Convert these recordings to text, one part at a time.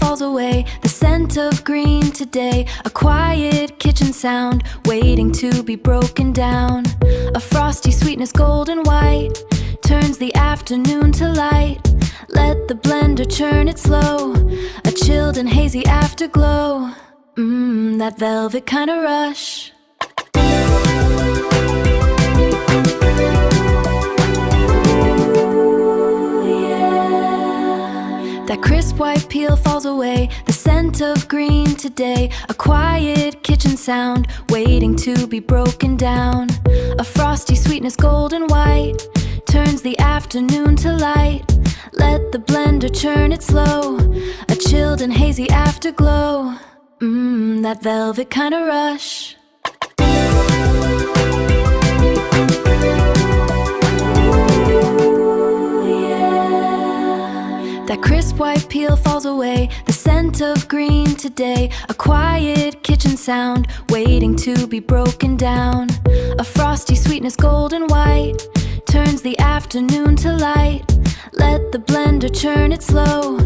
falls away, the scent of green today. A quiet kitchen sound, waiting to be broken down. A frosty sweetness, golden white, turns the afternoon to light. Let the blender churn it slow, a chilled and hazy afterglow. That velvet kind of rush. That crisp white peel falls away, the scent of green today. A quiet kitchen sound, waiting to be broken down. A frosty sweetness, golden white, turns the afternoon to light. Let the blender churn it slow, a chilled and hazy afterglow. That velvet kind of rush. That crisp white peel falls away, the scent of green today. A quiet kitchen sound, waiting to be broken down. A frosty sweetness, golden white, turns the afternoon to light. Let the blender churn it slow,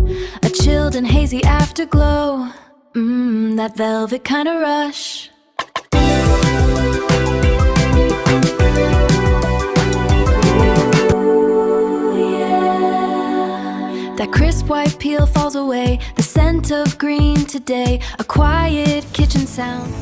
a chilled and hazy afterglow. That velvet kind of rush. That crisp white peel falls away, the scent of green today. A quiet kitchen sound.